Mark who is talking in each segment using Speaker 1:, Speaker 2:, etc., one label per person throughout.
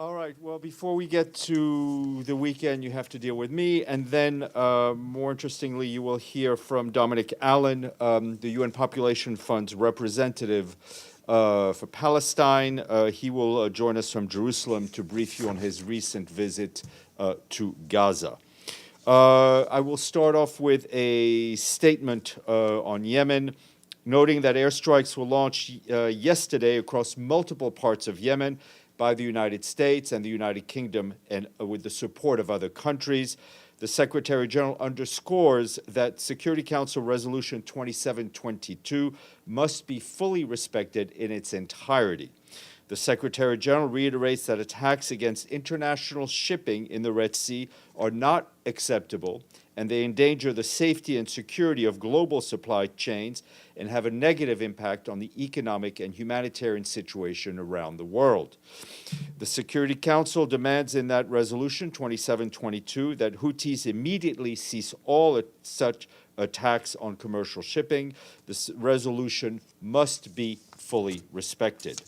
Speaker 1: All right. Well, before we get to the weekend, you have to deal with me. And then, more interestingly, you will hear from Dominic Allen, the UN Population Fund's representative for Palestine. He will join us from Jerusalem to brief you on his recent visit to Gaza. I will start off with a statement on Yemen, noting that airstrikes were launched yesterday across multiple parts of Yemen by the United States and the United Kingdom, and with the support of other countries. The Secretary General underscores that Security Council Resolution 2722 must be fully respected in its entirety. The Secretary General reiterates that attacks against international shipping in the Red Sea are not acceptable, and they endanger the safety and security of global supply chains and have a negative impact on the economic and humanitarian situation around the world. The Security Council demands in that resolution 2722 that Houthis immediately cease all such attacks on commercial shipping. This resolution must be fully respected.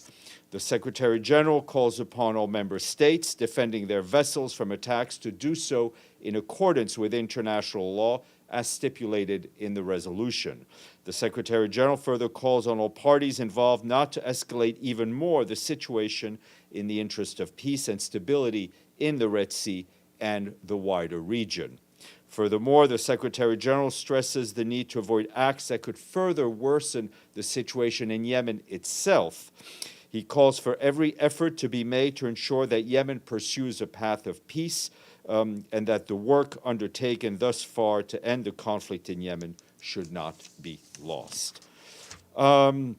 Speaker 1: The Secretary General calls upon all member states defending their vessels from attacks to do so in accordance with international law as stipulated in the resolution. The Secretary General further calls on all parties involved not to escalate even more the situation in the interest of peace and stability in the Red Sea and the wider region. Furthermore, the Secretary General stresses the need to avoid acts that could further worsen the situation in Yemen itself. He calls for every effort to be made to ensure that Yemen pursues a path of peace and that the work undertaken thus far to end the conflict in Yemen should not be lost. An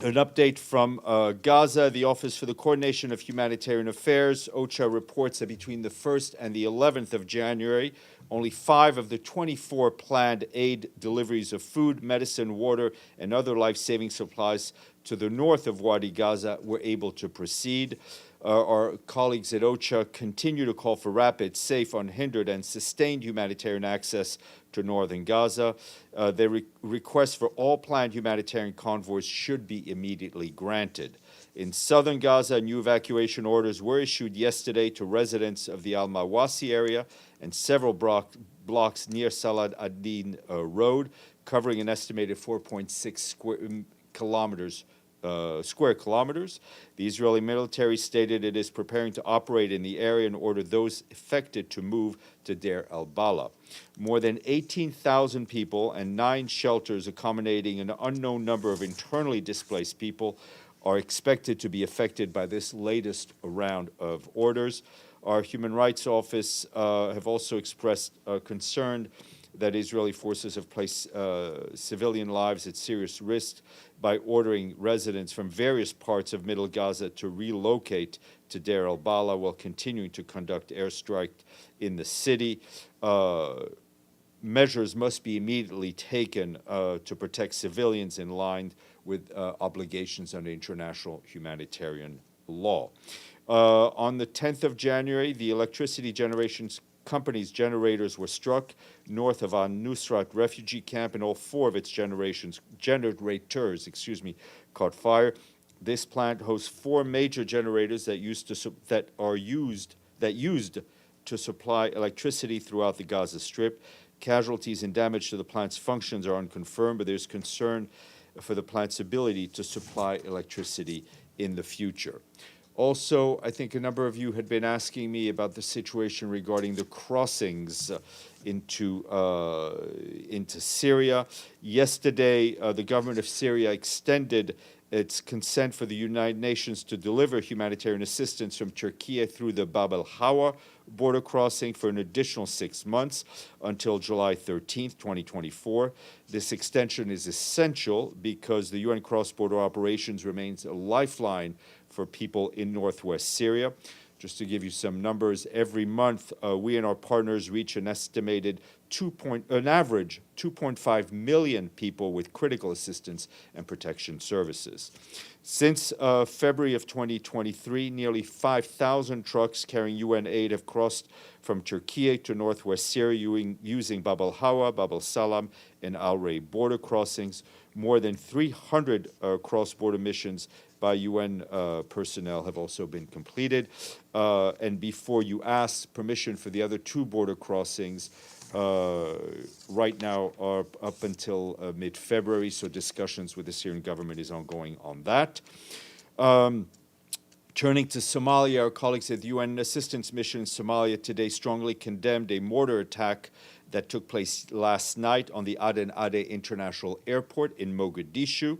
Speaker 1: update from Gaza. The Office for the Coordination of Humanitarian Affairs, OCHA, reports that between the 1st and the 11th of January, only 5 of the 24 planned aid deliveries of food, medicine, water, and other life-saving supplies to the north of Wadi Gaza were able to proceed. Our colleagues at OCHA continue to call for rapid, safe, unhindered, and sustained humanitarian access to northern Gaza. Their request for all planned humanitarian convoys should be immediately granted. In southern Gaza, new evacuation orders were issued yesterday to residents of the Al-Mawasi area and several blocks near Salah ad-Din Road, covering an estimated 4.6 square kilometers. The Israeli military stated it is preparing to operate in the area and ordered those affected to move to Deir al-Balah. More than 18,000 people and 9 shelters accommodating an unknown number of internally displaced people are expected to be affected by this latest round of orders. Our Human Rights Office have also expressed concern that Israeli forces have placed civilian lives at serious risk by ordering residents from various parts of Middle Gaza to relocate to Deir al-Balah while continuing to conduct airstrikes in the city. Measures must be immediately taken to protect civilians in line with obligations under international humanitarian law. On the 10th of January, the electricity generation company's generators were struck north of Al-Nusrat refugee camp, and all 4 of its generators caught fire. This plant hosts 4 major generators that used to supply electricity throughout the Gaza Strip. Casualties and damage to the plant's functions are unconfirmed, but there's concern for the plant's ability to supply electricity in the future. Also, I think a number of you had been asking me about the situation regarding the crossings into Syria. Yesterday, the government of Syria extended its consent for the United Nations to deliver humanitarian assistance from Turkey through the Bab el-Hawa border crossing for an additional 6 months until July 13th, 2024. This extension is essential because the UN cross-border operations remains a lifeline for people in northwest Syria. Just to give you some numbers, every month we and our partners reach an estimated average 2.5 million people with critical assistance and protection services. Since February of 2023, nearly 5,000 trucks carrying UN aid have crossed from Turkey to northwest Syria using Bab el-Hawa, Bab el-Salam, and Al-Ray border crossings. More than 300 cross-border missions by UN personnel have also been completed. And before you ask, permission for the other 2 border crossings right now are up until mid-February, so discussions with the Syrian government is ongoing on that. Turning to Somalia, our colleagues at the UN Assistance Mission in Somalia today strongly condemned a mortar attack that took place last night on the Aden Ade International Airport in Mogadishu,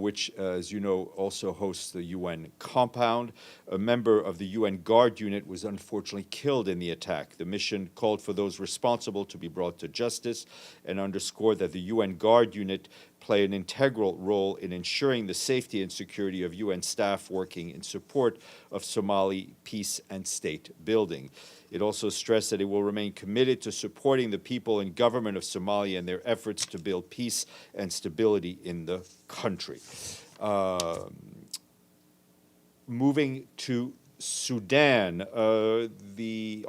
Speaker 1: which, as you know, also hosts the UN compound. A member of the UN Guard unit was unfortunately killed in the attack. The mission called for those responsible to be brought to justice and underscored that the UN Guard unit play an integral role in ensuring the safety and security of UN staff working in support of Somali peace and state building. It also stressed that it will remain committed to supporting the people and government of Somalia in their efforts to build peace and stability in the country. Moving to Sudan, our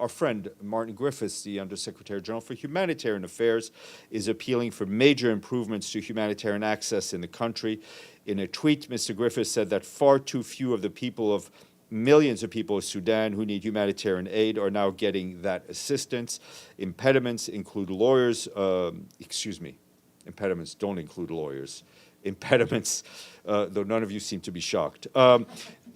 Speaker 1: friend Martin Griffiths, the Undersecretary General for Humanitarian Affairs, is appealing for major improvements to humanitarian access in the country. In a tweet, Mr. Griffiths said that far too few of the millions of people of Sudan who need humanitarian aid are now getting that assistance. Impediments include lawyers, impediments don't include lawyers. Impediments, though none of you seem to be shocked.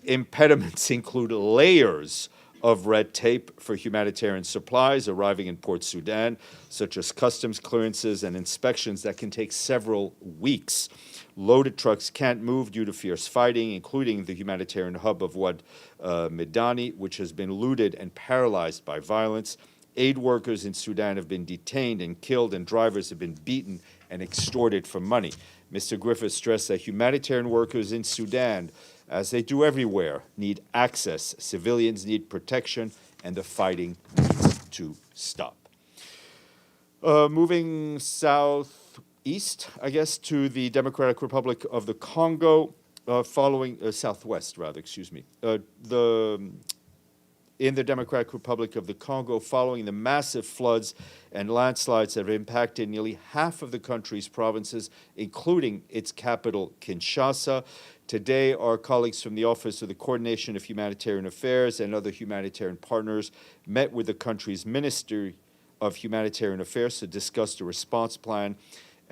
Speaker 1: Impediments include layers of red tape for humanitarian supplies arriving in Port Sudan, such as customs clearances and inspections that can take several weeks. Loaded trucks can't move due to fierce fighting, including the humanitarian hub of Wad Medani, which has been looted and paralyzed by violence. Aid workers in Sudan have been detained and killed, and drivers have been beaten and extorted for money. Mr. Griffiths stressed that humanitarian workers in Sudan, as they do everywhere, need access. Civilians need protection, and the fighting needs to stop. Moving southeast, I guess, to the Democratic Republic of the Congo, southwest, rather, excuse me. In the Democratic Republic of the Congo, following the massive floods and landslides that have impacted nearly half of the country's provinces, including its capital, Kinshasa. Today, our colleagues from the Office of the Coordination of Humanitarian Affairs and other humanitarian partners met with the country's Ministry of Humanitarian Affairs to discuss the response plan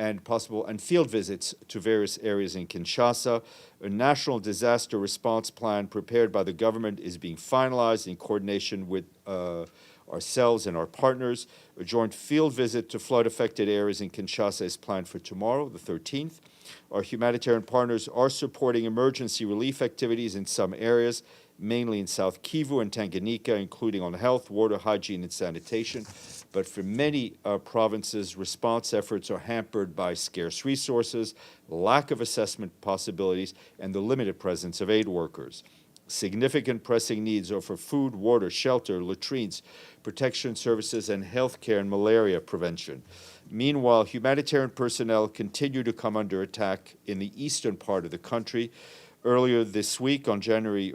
Speaker 1: and field visits to various areas in Kinshasa. A national disaster response plan prepared by the government is being finalized in coordination with ourselves and our partners. A joint field visit to flood-affected areas in Kinshasa is planned for tomorrow, the 13th. Our humanitarian partners are supporting emergency relief activities in some areas, mainly in South Kivu and Tanganyika, including on health, water, hygiene, and sanitation. But for many provinces, response efforts are hampered by scarce resources, lack of assessment possibilities, and the limited presence of aid workers. Significant pressing needs are for food, water, shelter, latrines, protection services, and health care and malaria prevention. Meanwhile, humanitarian personnel continue to come under attack in the eastern part of the country. Earlier this month, on January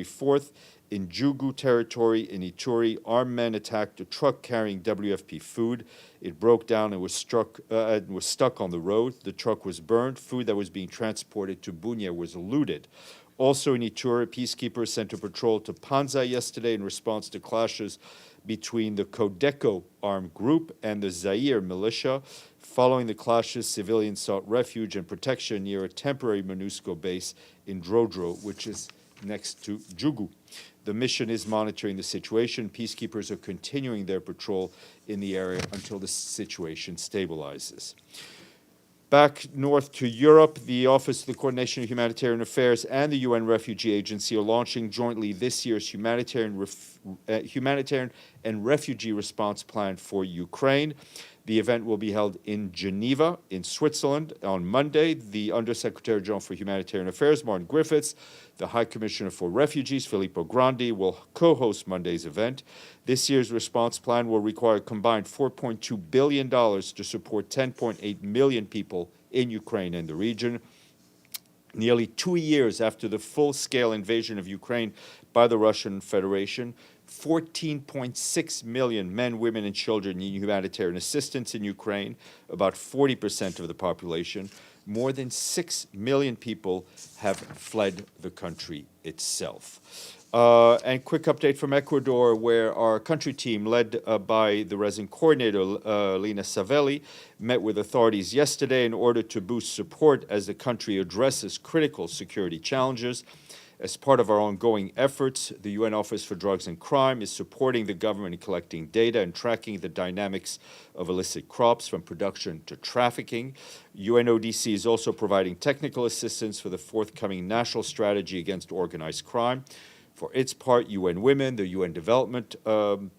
Speaker 1: 4th, in Jugu territory in Ituri, armed men attacked a truck carrying WFP food. It broke down and was stuck on the road. The truck was burned. Food that was being transported to Bunia was looted. Also in Ituri, peacekeepers sent a patrol to Panza yesterday in response to clashes between the Codeco armed group and the Zaire militia. Following the clashes, civilians sought refuge and protection near a temporary MONUSCO base in Drodro, which is next to Jugu. The mission is monitoring the situation. Peacekeepers are continuing their patrol in the area until the situation stabilizes. Back north to Europe, the Office of the Coordination of Humanitarian Affairs and the UN Refugee Agency are launching jointly this year's humanitarian and refugee response plan for Ukraine. The event will be held in Geneva, in Switzerland, on Monday. The Undersecretary General for Humanitarian Affairs, Martin Griffiths, the High Commissioner for Refugees, Filippo Grandi, will co-host Monday's event. This year's response plan will require a combined $4.2 billion to support 10.8 million people in Ukraine and the region. Nearly 2 years after the full-scale invasion of Ukraine by the Russian Federation, 14.6 million men, women, and children need humanitarian assistance in Ukraine, about 40% of the population. More than 6 million people have fled the country itself. And quick update from Ecuador, where our country team, led by the resident coordinator, Lina Savelli, met with authorities yesterday in order to boost support as the country addresses critical security challenges. As part of our ongoing efforts, the UN Office for Drugs and Crime is supporting the government in collecting data and tracking the dynamics of illicit crops from production to trafficking. UNODC is also providing technical assistance for the forthcoming national strategy against organized crime. For its part, UN Women, the UN Development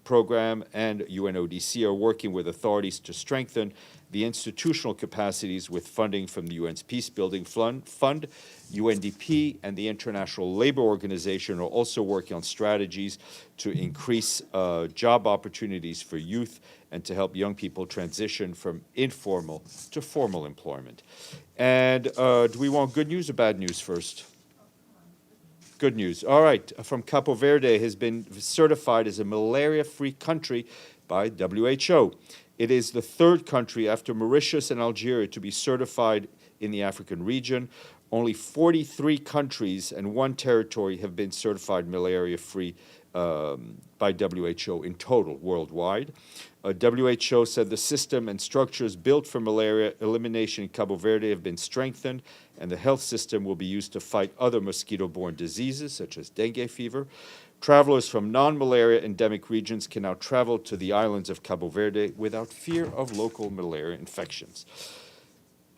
Speaker 1: Program, and UNODC are working with authorities to strengthen the institutional capacities with funding from the UN's Peacebuilding Fund. UNDP and the International Labor Organization are also working on strategies to increase job opportunities for youth and to help young people transition from informal to formal employment. And do we want good news or bad news first? Good news. All right. From Cabo Verde has been certified as a malaria-free country by WHO. It is the third country after Mauritius and Algeria to be certified in the African region. Only 43 countries and one territory have been certified malaria-free by WHO in total worldwide. WHO said the system and structures built for malaria elimination in Cabo Verde have been strengthened, and the health system will be used to fight other mosquito-borne diseases, such as dengue fever. Travelers from non-malaria endemic regions can now travel to the islands of Cabo Verde without fear of local malaria infections.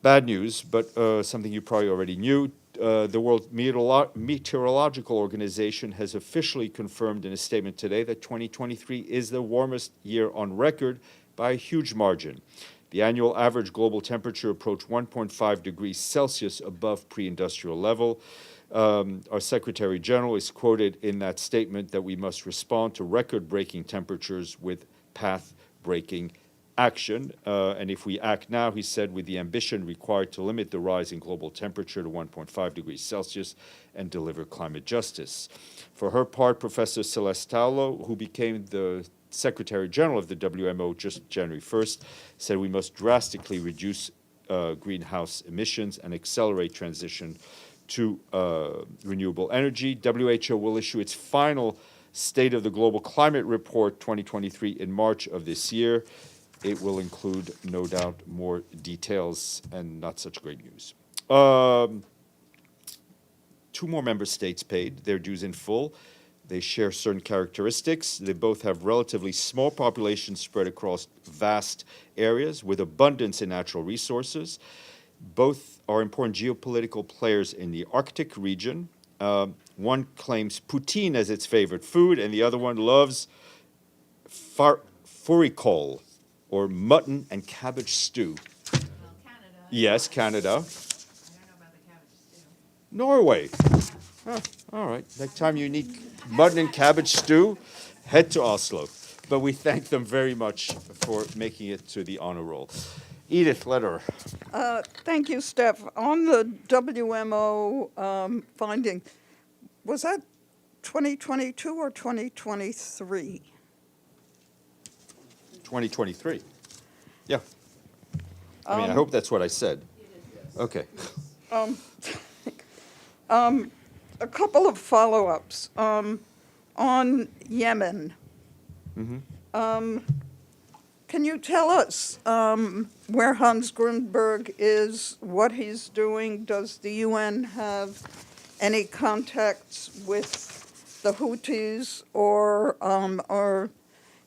Speaker 1: Bad news, but something you probably already knew. The World Meteorological Organization has officially confirmed in a statement today that 2023 is the warmest year on record by a huge margin. The annual average global temperature approached 1.5 degrees Celsius above pre-industrial level. Our Secretary General is quoted in that statement that we must respond to record-breaking temperatures with path-breaking action. And if we act now, he said, with the ambition required to limit the rise in global temperature to 1.5 degrees Celsius and deliver climate justice. For her part, Professor Celeste Taulo, who became the Secretary General of the WMO just January 1st, said we must drastically reduce greenhouse emissions and accelerate transition to renewable energy. WHO will issue its final State of the Global Climate Report 2023 in March of this year. It will include, no doubt, more details and not such great news. 2 more member states paid their dues in full. They share certain characteristics. They both have relatively small populations spread across vast areas with abundance in natural resources. Both are important geopolitical players in the Arctic region. One claims poutine as its favorite food, and the other one loves furikol, or mutton and cabbage stew.
Speaker 2: Well, Canada.
Speaker 1: Yes, Canada.
Speaker 2: I don't know about the cabbage stew.
Speaker 1: Norway. All right. Next time you need mutton and cabbage stew, head to Oslo. But we thank them very much for making it to the honor roll. Edith Lederer.
Speaker 3: Thank you, Steph. On the WMO finding, was that 2022 or 2023?
Speaker 1: 2023. Yeah. I mean, I hope that's what I said. Okay.
Speaker 3: A couple of follow-ups. On Yemen, can you tell us where Hans Grundberg is, what he's doing? Does the UN have any contacts with the Houthis or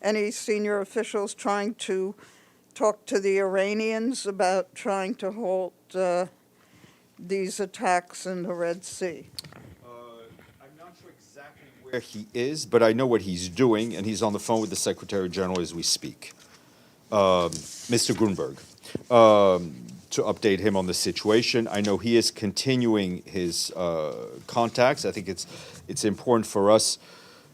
Speaker 3: any senior officials trying to talk to the Iranians about trying to halt these attacks in the Red Sea?
Speaker 1: I'm not sure exactly where he is, but I know what he's doing, and he's on the phone with the Secretary General as we speak, Mr. Grunberg, to update him on the situation. I know he is continuing his contacts. I think it's important for us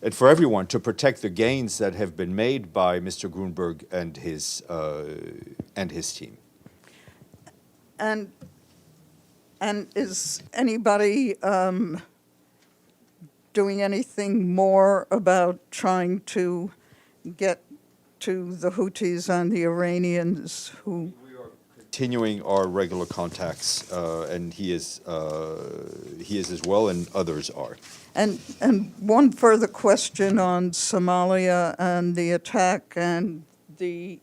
Speaker 1: and for everyone to protect the gains that have been made by Mr. Grunberg and his team.
Speaker 3: And is anybody doing anything more about trying to get to the Houthis and the Iranians who?
Speaker 1: Continuing our regular contacts, and he is as well, and others are.
Speaker 3: And one further question on Somalia and the attack and the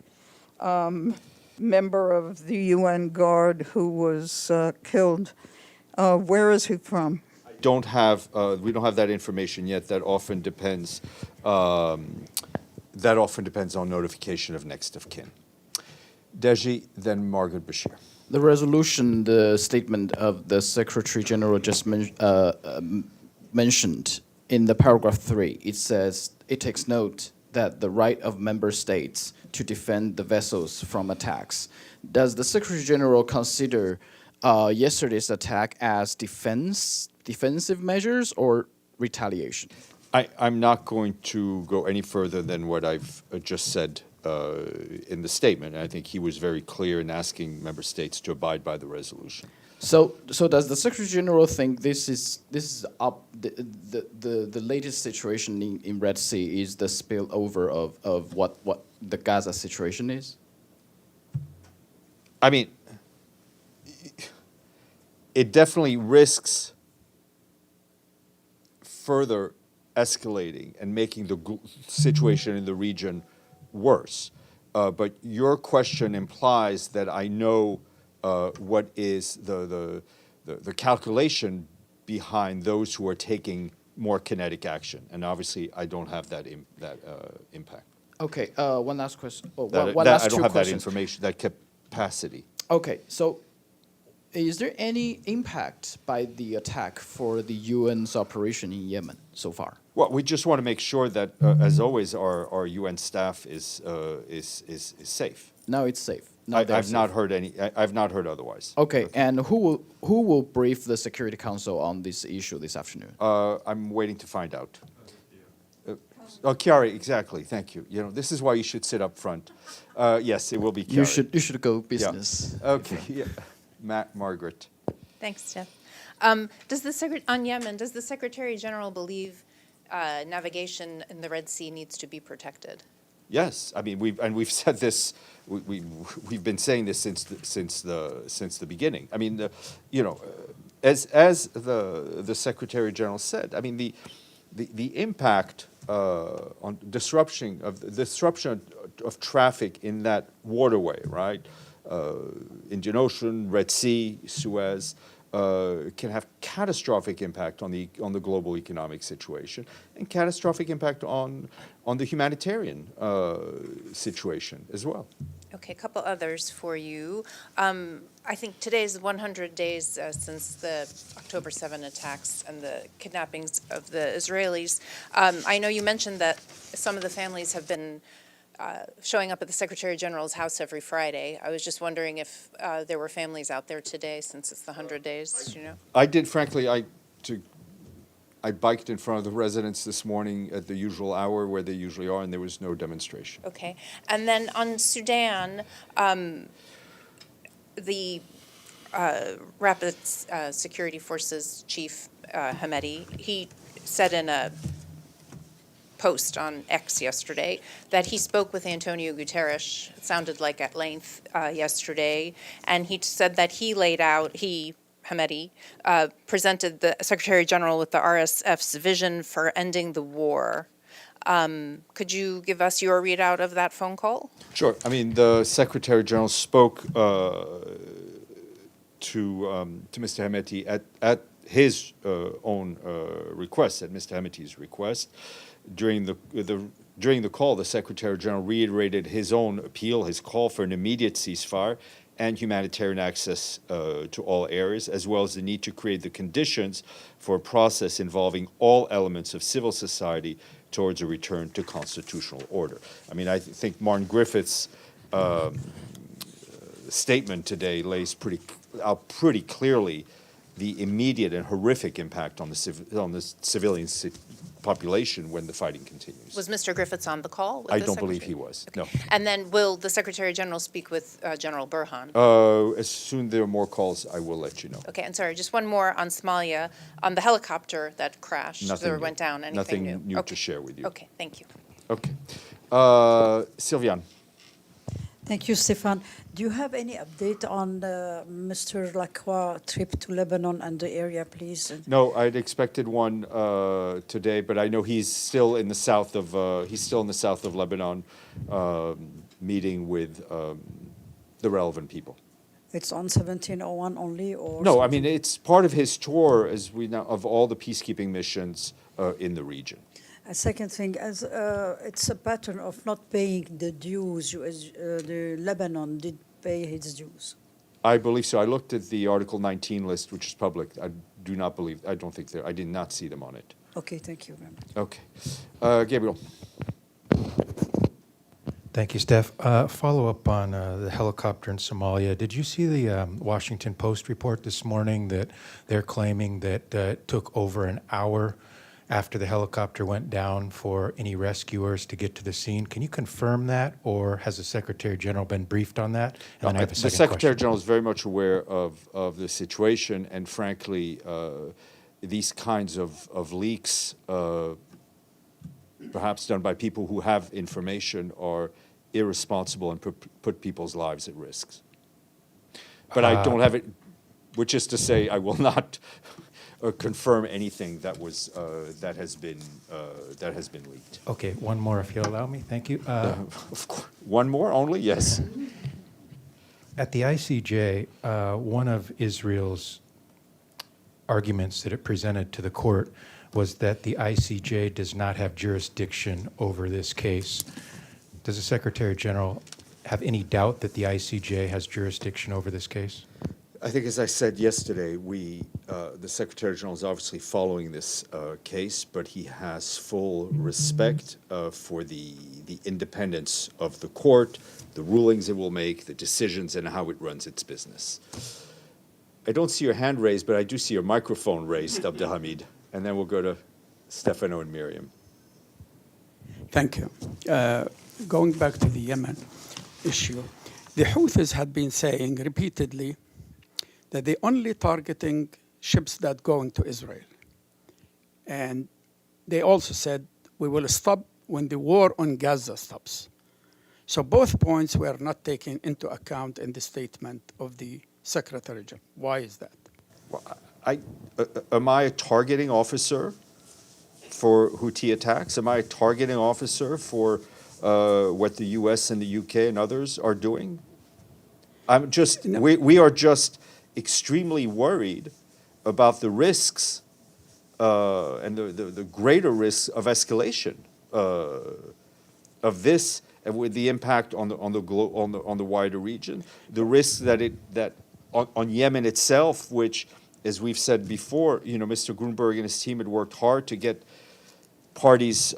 Speaker 3: member of the UN Guard who was killed. Where is he from?
Speaker 1: We don't have that information yet. That often depends on notification of next of kin. Deji, then Margaret Bashir.
Speaker 4: The resolution, the statement of the Secretary General just mentioned in the paragraph 3, it says it takes note that the right of member states to defend the vessels from attacks. Does the Secretary General consider yesterday's attack as defensive measures or retaliation?
Speaker 1: I'm not going to go any further than what I've just said in the statement. I think he was very clear in asking member states to abide by the resolution.
Speaker 4: So does the Secretary General think this is up the latest situation in Red Sea is the spillover of what the Gaza situation is?
Speaker 1: I mean, it definitely risks further escalating and making the situation in the region worse. But your question implies that I know what is the calculation behind those who are taking more kinetic action, and obviously I don't have that impact.
Speaker 4: Okay, one last question. Oh,
Speaker 1: That-
Speaker 4: one
Speaker 1: that-
Speaker 4: last
Speaker 1: I don't
Speaker 4: two
Speaker 1: have that
Speaker 4: questions.
Speaker 1: information, that capacity.
Speaker 4: Okay, so is there any impact by the attack for the UN's operation in Yemen so far?
Speaker 1: Well, we just want to make sure that, as always, our UN staff is safe.
Speaker 4: Now it's safe. Now they're
Speaker 1: I've not
Speaker 4: safe.
Speaker 1: heard I've not heard otherwise.
Speaker 4: Okay, and who will brief the Security Council on this issue this afternoon?
Speaker 1: I'm waiting to find out. Chiari, exactly. Thank you. You know, this is why you should sit up front. Yes, it will be Chiari.
Speaker 4: You should go
Speaker 1: Yeah.
Speaker 4: business.
Speaker 1: Okay. Yeah. Margaret.
Speaker 2: Thanks, Steph. On Yemen, does the Secretary General believe navigation in the Red Sea needs to be protected?
Speaker 1: Yes, I mean we've said this. We've been saying this since the beginning. I mean, as the Secretary General said. I mean the impact on disruption of traffic in that waterway, right? Indian Ocean, Red Sea, Suez, can have catastrophic impact on the global economic situation and catastrophic impact on the humanitarian situation as well.
Speaker 2: Okay, a couple others for you. I think today is 100 days since the October 7 attacks and the kidnappings of the Israelis. I know you mentioned that some of the families have been showing up at the Secretary General's house every Friday. I was just wondering if there were families out there today since it's the 100 days, you know?
Speaker 1: I did, frankly, I biked in front of the residence this morning at the usual hour where they usually are, and there was no demonstration.
Speaker 2: Okay. And then on Sudan, the Rapid Security Forces Chief Hamedi, he said in a post on X yesterday that he spoke with Antonio Guterres, it sounded like at length yesterday, and he said that Hamedi presented the Secretary General with the RSF's vision for ending the war. Could you give us your readout of that phone call?
Speaker 1: Sure. I mean, the Secretary General spoke to Mr. Hameti at his own request, at Mr. Hameti's request. During the call, the Secretary General reiterated his own appeal, his call for an immediate ceasefire and humanitarian access to all areas, as well as the need to create the conditions for a process involving all elements of civil society towards a return to constitutional order. I mean, I think Martin Griffiths' statement today lays out pretty clearly the immediate and horrific impact on the civilian population when the fighting continues.
Speaker 2: Was Mr. Griffiths on the call with
Speaker 1: I
Speaker 2: the
Speaker 1: don't believe he
Speaker 2: Secretary?
Speaker 1: was, no.
Speaker 2: And then will the Secretary General speak with General Burhan?
Speaker 1: As soon there are more calls, I will let you know.
Speaker 2: Okay, and sorry, just one more on Somalia, on the helicopter that crashed
Speaker 1: Nothing
Speaker 2: or
Speaker 1: new.
Speaker 2: went down, anything new?
Speaker 1: Nothing new to
Speaker 2: Okay.
Speaker 1: share with you.
Speaker 2: Okay, thank you.
Speaker 1: Okay. Sylviane.
Speaker 5: Thank you, Stéphane. Do you have any update on Mr. Lacroix' trip to Lebanon and the area, please?
Speaker 1: No, I'd expected one today, but I know he's still in the south of Lebanon, meeting with the relevant people.
Speaker 5: It's on 1701 only, or
Speaker 1: No, I
Speaker 5: something?
Speaker 1: mean it's part of his tour, as we know, of all the peacekeeping missions in the region.
Speaker 5: A second thing, as it's a pattern of not paying the dues. The Lebanon did pay its dues.
Speaker 1: I believe so. I looked at the Article 19 list, which is public. I don't think I did not see them on it.
Speaker 5: Okay, thank you very much.
Speaker 1: Okay. Gabriel.
Speaker 6: Thank you, Steph. Follow up on the helicopter in Somalia. Did you see the Washington Post report this morning that they're claiming that it took over an hour after the helicopter went down for any rescuers to get to the scene? Can you confirm that, or has the Secretary General been briefed on that? And then I have a
Speaker 1: The
Speaker 6: second
Speaker 1: Secretary
Speaker 6: question.
Speaker 1: General is very much aware of the situation, and frankly, these kinds of leaks, perhaps done by people who have information, are irresponsible and put people's lives at risk. But I don't have it, which is to say, I will not confirm anything that has been leaked.
Speaker 6: Okay, one more if you'll allow me. Thank you.
Speaker 1: Of course. One more only, yes.
Speaker 6: At the ICJ, one of Israel's arguments that it presented to the court was that the ICJ does not have jurisdiction over this case. Does the Secretary General have any doubt that the ICJ has jurisdiction over this case?
Speaker 1: I think, as I said yesterday, the Secretary General is obviously following this case, but he has full respect for the independence of the court, the rulings it will make, the decisions, and how it runs its business. I don't see your hand raised, but I do see your microphone raised, Abdelhamid. And then we'll go to Stefano and Miriam.
Speaker 7: Thank you. Going back to the Yemen issue, the Houthis had been saying repeatedly that they're only targeting ships that go into Israel. And they also said, we will stop when the war on Gaza stops. So both points were not taken into account in the statement of the Secretary General. Why is that?
Speaker 1: Well, am I a targeting officer for Houthi attacks? Am I a targeting officer for what the U.S. and the U.K. and others are doing?
Speaker 7: No.
Speaker 1: We are just extremely worried about the risks and the greater risks of escalation of this, and with the impact on the wider region, the risks that on Yemen itself, which, as we've said before, Mr. Grunberg and his team had worked hard to get parties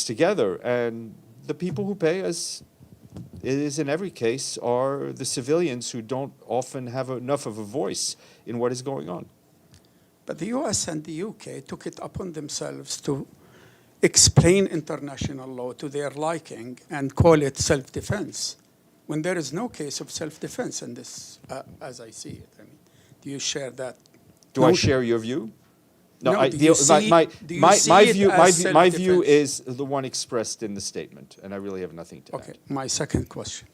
Speaker 1: together, and the people who pay, as it is in every case, are the civilians who don't often have enough of a voice in what is going on.
Speaker 7: But the US and the UK took it upon themselves to explain international law to their liking and call it self-defense, when there is no case of self-defense in this, as I see it. I mean, do you share that?
Speaker 1: Do I share your view?
Speaker 7: No,
Speaker 1: my view is the one expressed in the statement, and I really have nothing to
Speaker 7: Okay,
Speaker 1: add.
Speaker 7: my second question.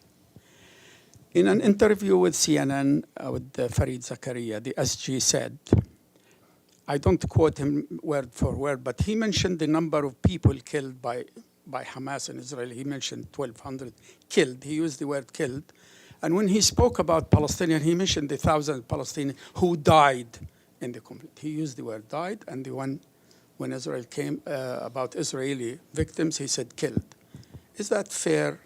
Speaker 7: In an interview with CNN with Fareed Zakaria, the SG said, I don't quote him word for word, but he mentioned the number of people killed by Hamas in Israel. He mentioned 1,200 killed. He used the word killed. And when he spoke about Palestinians, he mentioned the 1,000 Palestinians who died in the conflict. He used the word died, and the one when Israel came about Israeli victims, he said killed. Is that fair?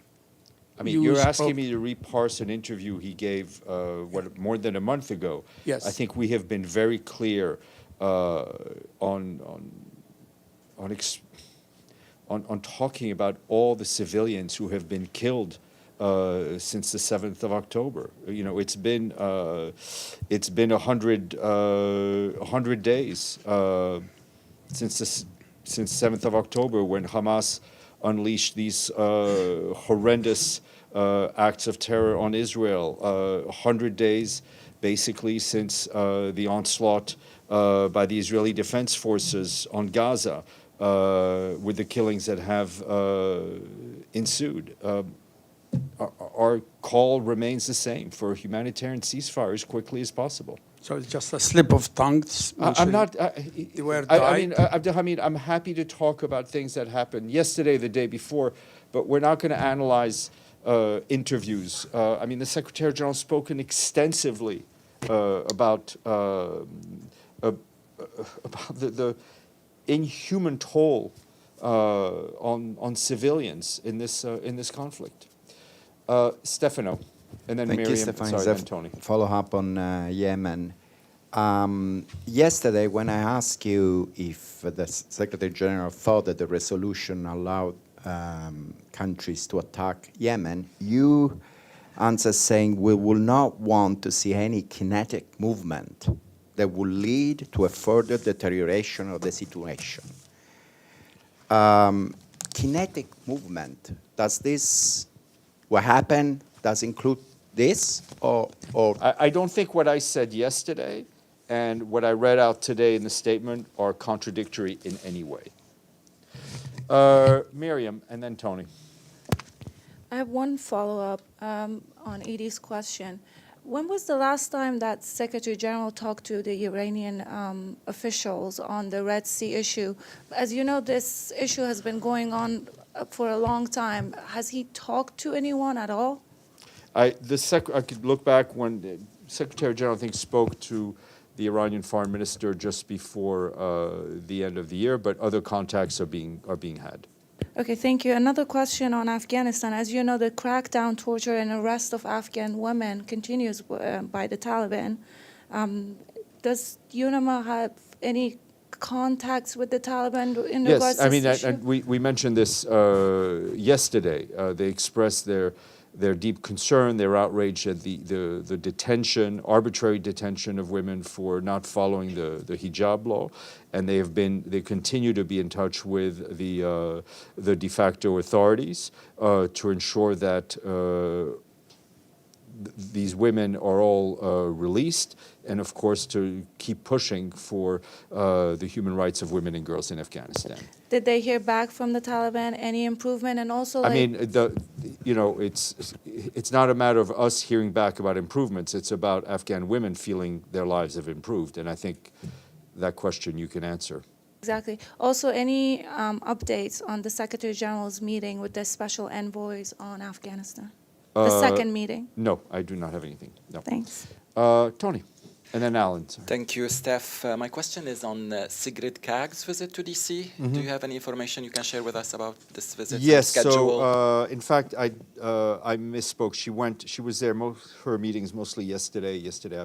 Speaker 1: I mean, you're asking me to reparse an interview he gave more than a month ago.
Speaker 7: Yes.
Speaker 1: I think we have been very clear on talking about all the civilians who have been killed since the 7th of October. It's been 100 days. since 7th of October, when Hamas unleashed these horrendous acts of terror on Israel. 100 days, basically, since the onslaught by the Israeli Defense Forces on Gaza, with the killings that have ensued. Our call remains the same for a humanitarian ceasefire as quickly as possible.
Speaker 7: So it's just a slip of tongue.
Speaker 1: I'm not.
Speaker 7: The word
Speaker 1: I mean,
Speaker 7: died.
Speaker 1: Abdelhamid, I'm happy to talk about things that happened yesterday, the day before, but we're not going to analyze interviews. I mean, the Secretary General has spoken extensively about the inhuman toll on civilians in this conflict. Stefano, and then
Speaker 8: Thank
Speaker 1: Miriam.
Speaker 8: you, Stéphane.
Speaker 1: Sorry, then Tony.
Speaker 8: Follow up on Yemen. Yesterday, when I asked you if the Secretary General thought that the resolution allowed countries to attack Yemen, you answered saying we will not want to see any kinetic movement that will lead to a further deterioration of the situation. Kinetic movement, does this, what happened, does include this, or
Speaker 1: I don't think what I said yesterday and what I read out today in the statement are contradictory in any way. Miriam, and then Tony.
Speaker 9: I have one follow-up on Edie's question. When was the last time that Secretary General talked to the Iranian officials on the Red Sea issue? As you know, this issue has been going on for a long time. Has he talked to anyone at all?
Speaker 1: I could look back when the Secretary General, I think, spoke to the Iranian Foreign Minister just before the end of the year, but other contacts are being had.
Speaker 9: Okay, thank you. Another question on Afghanistan. As you know, the crackdown, torture, and arrest of Afghan women continues by the Taliban. Does UNAMA have any contacts with the Taliban in regards to this issue?
Speaker 1: We mentioned this yesterday. They expressed their deep concern, their outrage at the detention, arbitrary detention of women for not following the hijab law, and they continue to be in touch with the de facto authorities to ensure that these women are all released, and of course to keep pushing for the human rights of women and girls in Afghanistan.
Speaker 9: Did they hear back from the Taliban any improvement? And also,
Speaker 1: I mean, it's not a matter of us hearing back about improvements. It's about Afghan women feeling their lives have improved, and I think that question you can answer.
Speaker 9: exactly. Also, any updates on the Secretary General's meeting with the special envoys on Afghanistan? The second meeting.
Speaker 1: No, I do not have anything. No.
Speaker 9: Thanks.
Speaker 1: Tony, and then Alan. Sorry.
Speaker 10: Thank you, Steph. My question is on Sigrid Kaag's visit to D.C. Do you have any information you can share with us about this visit?
Speaker 1: Yes.
Speaker 10: Schedule?
Speaker 1: So, in fact, I misspoke. She was there. Her meetings mostly yesterday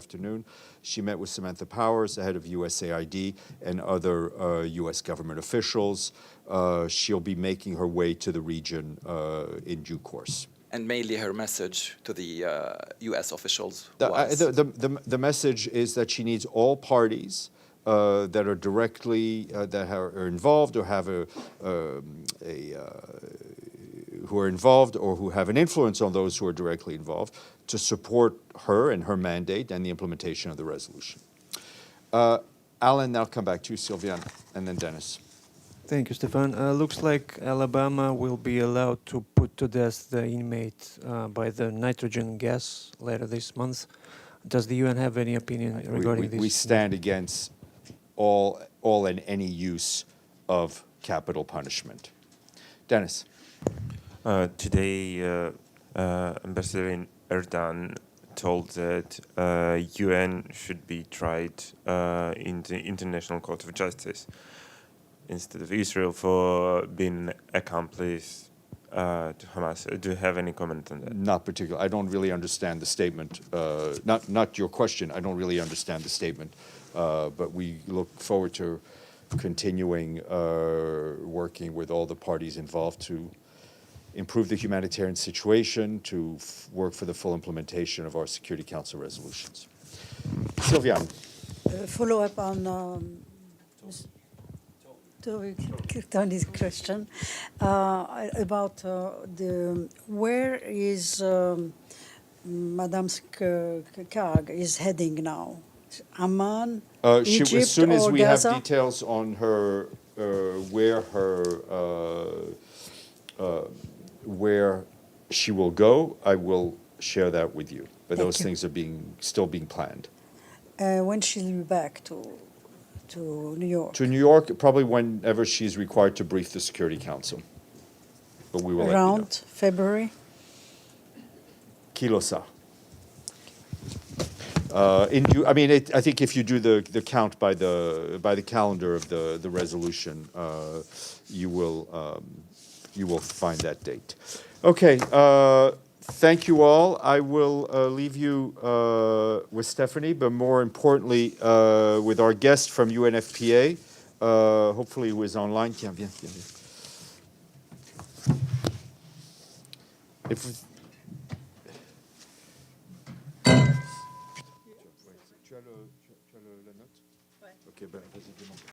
Speaker 1: afternoon. She met with Samantha Powers, the head of USAID, and other U.S. government officials. She'll be making her way to the region in due course.
Speaker 10: And mainly her message to the U.S. officials
Speaker 1: The,
Speaker 10: was?
Speaker 1: the message is that she needs all parties that are directly that are involved or have who are involved or who have an influence on those who are directly involved to support her and her mandate and the implementation of the resolution. Alan, I'll come back to you, Sylviane, and then Dennis.
Speaker 11: Thank you, Stéphane. Looks like Alabama will be allowed to put to death the inmate by the nitrogen gas later this month. Does the UN have any opinion regarding this?
Speaker 1: We stand against all and any use of capital punishment. Dennis.
Speaker 12: Today, Ambassador in Erdogan told that UN should be tried in the International Court of Justice instead of Israel for being accomplice to Hamas. Do you have any comment on that?
Speaker 1: Not particular. I don't really understand the statement. Not your question. I don't really understand the statement. But we look forward to continuing working with all the parties involved to improve the humanitarian situation, to work for the full implementation of our Security Council resolutions. Sylviane.
Speaker 5: Follow up on to Tony's question about where is Madame Kag is heading now? Amman, Egypt,
Speaker 1: As soon as
Speaker 5: or
Speaker 1: we
Speaker 5: Gaza?
Speaker 1: have details on her, where she will go, I will share that with you. But
Speaker 5: Thank
Speaker 1: those
Speaker 5: you.
Speaker 1: things are still being planned.
Speaker 5: When she'll be back to New York?
Speaker 1: To New York, probably whenever she's required to brief the Security Council. But we will let you know.
Speaker 5: Around February?
Speaker 1: Kilosa. I think if you do the count by the calendar of the resolution, you will find that date. Okay. Thank you all. I will leave you with Stéphane, but more importantly, with our guest from UNFPA, hopefully who is online. Tiens, viens. If tu as la note? Ok, ben vas-y, demande.